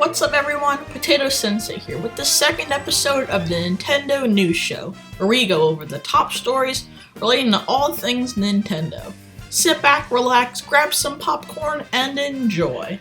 What's up everyone, Potato Sensei here with the second episode of the Nintendo News Show, where we go over the top stories relating to all things Nintendo. Sit back, relax, grab some popcorn, and enjoy.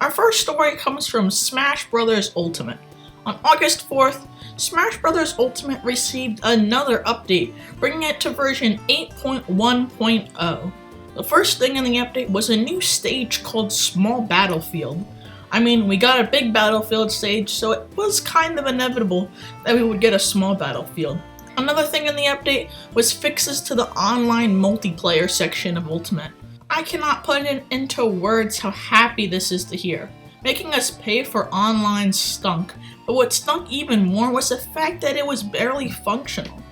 Our first story comes from Smash Bros. Ultimate. On August 4th, Smash Bros. Ultimate received another update, bringing it to version 8.1.0. The first thing in the update was a new stage called Small Battlefield. I mean, we got a big battlefield stage, so it was kind of inevitable that we would get a small battlefield. Another thing in the update was fixes to the online multiplayer section of Ultimate. I cannot put it into words how happy this is to hear. Making us pay for online stunk, but what stunk even more was the fact that it was barely functional.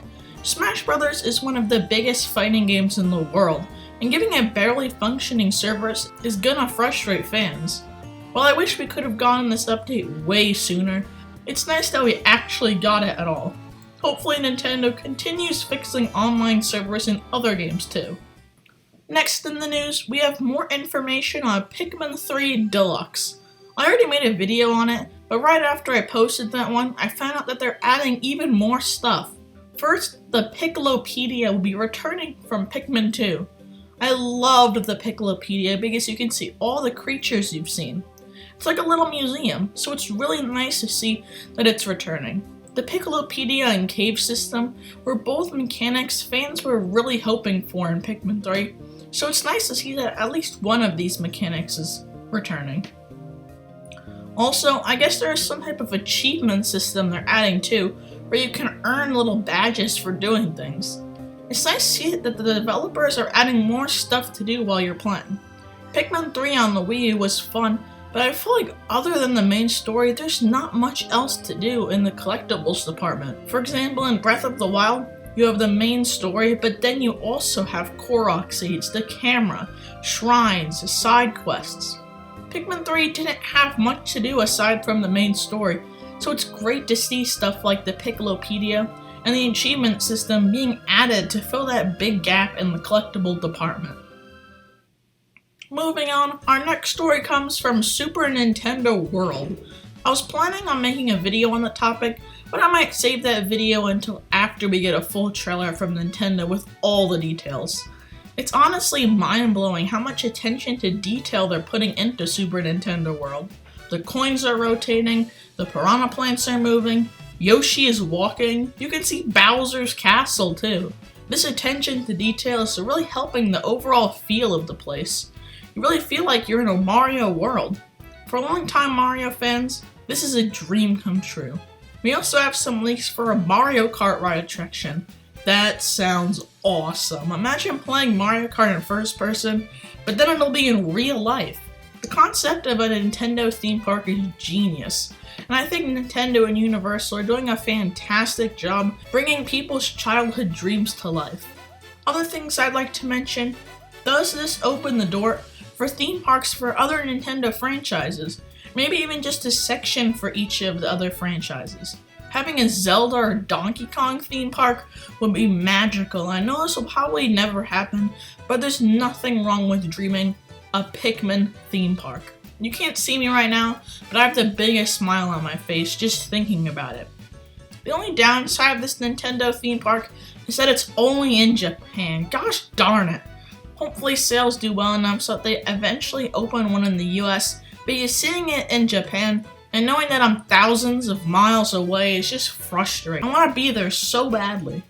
Smash Bros. Is one of the biggest fighting games in the world, and giving it barely functioning servers is gonna frustrate fans. While I wish we could have gotten this update way sooner, it's nice that we actually got it at all. Hopefully Nintendo continues fixing online servers in other games too. Next in the news, we have more information on Pikmin 3 Deluxe. I already made a video on it, but right after I posted that one, I found out that they're adding even more stuff. First, the Piklopedia will be returning from Pikmin 2. I loved the Piklopedia because you can see all the creatures you've seen. It's like a little museum, so it's really nice to see that it's returning. The Piklopedia and cave system were both mechanics fans were really hoping for in Pikmin 3. So it's nice to see that at least one of these mechanics is returning. Also, I guess there is some type of achievement system they're adding too, where you can earn little badges for doing things. It's nice to see that the developers are adding more stuff to do while you're playing. Pikmin 3 on the Wii U was fun, but I feel like other than the main story, there's not much else to do in the collectibles department. For example, in Breath of the Wild, you have the main story, but then you also have Korok seeds, the camera, shrines, side quests. Pikmin 3 didn't have much to do aside from the main story, so it's great to see stuff like the Piklopedia and the achievement system being added to fill that big gap in the collectible department. Moving on, our next story comes from Super Nintendo World. I was planning on making a video on the topic, but I might save that video until after we get a full trailer from Nintendo with all the details. It's honestly mind-blowing how much attention to detail they're putting into Super Nintendo World. The coins are rotating, the piranha plants are moving, Yoshi is walking, you can see Bowser's castle too. This attention to detail is really helping the overall feel of the place. You really feel like you're in a Mario world. For long-time Mario fans, this is a dream come true. We also have some leaks for a Mario Kart ride attraction. That sounds awesome. Imagine playing Mario Kart in first person, but then it'll be in real life. The concept of a Nintendo theme park is genius, and I think Nintendo and Universal are doing a fantastic job bringing people's childhood dreams to life. Other things I'd like to mention, does this open the door for theme parks for other Nintendo franchises? Maybe even just a section for each of the other franchises. Having a Zelda or Donkey Kong theme park would be magical. I know this will probably never happen, but there's nothing wrong with dreaming a Pikmin theme park. You can't see me right now, but I have the biggest smile on my face just thinking about it. The only downside of this Nintendo theme park is that it's only in Japan. Gosh darn it. Hopefully sales do well enough so that they eventually open one in the US, because seeing it in Japan and knowing that I'm thousands of miles away is just frustrating. I want to be there so badly.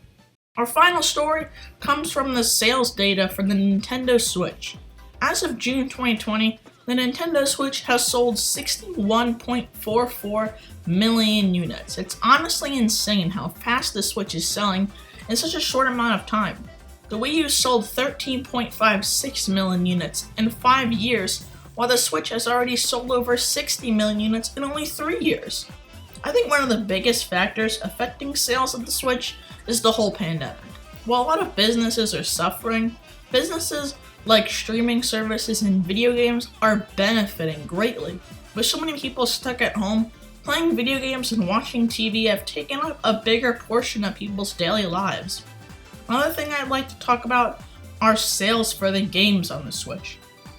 Our final story comes from the sales data for the Nintendo Switch. As of June 2020, the Nintendo Switch has sold 61.44 million units. It's honestly insane how fast the Switch is selling in such a short amount of time. The Wii U sold 13.56 million units in 5 years, while the Switch has already sold over 60 million units in only 3 years. I think one of the biggest factors affecting sales of the Switch is the whole pandemic. While a lot of businesses are suffering, businesses like streaming services and video games, are benefiting greatly. With so many people stuck at home, playing video games and watching TV have taken up a bigger portion of people's daily lives. Another thing I'd like to talk about are sales for the games on the Switch.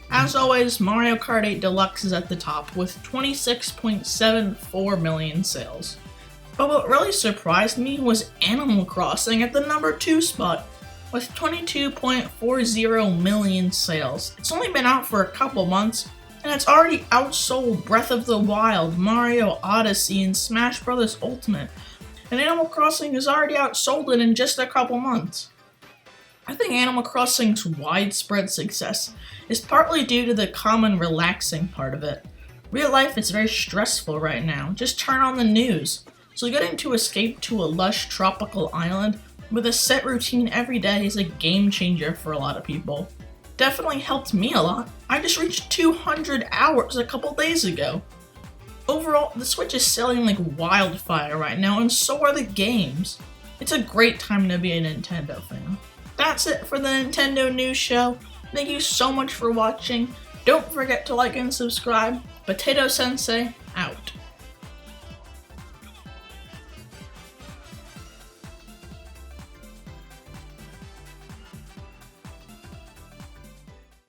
As always, Mario Kart 8 Deluxe is at the top with 26.74 million sales. But what really surprised me was Animal Crossing at the number 2 spot with 22.40 million sales. It's only been out for a couple months, and it's already outsold Breath of the Wild, Mario Odyssey, and Smash Bros. Ultimate. And Animal Crossing has already outsold it in just a couple months. I think Animal Crossing's widespread success is partly due to the common relaxing part of it. Real life is very stressful right now. Just turn on the news. So getting to escape to a lush tropical island with a set routine every day is a game changer for a lot of people. Definitely helped me a lot. I just reached 200 hours a couple days ago. Overall, the Switch is selling like wildfire right now, and so are the games. It's a great time to be a Nintendo fan. That's it for the Nintendo News Show. Thank you so much for watching. Don't forget to like and subscribe. Potato Sensei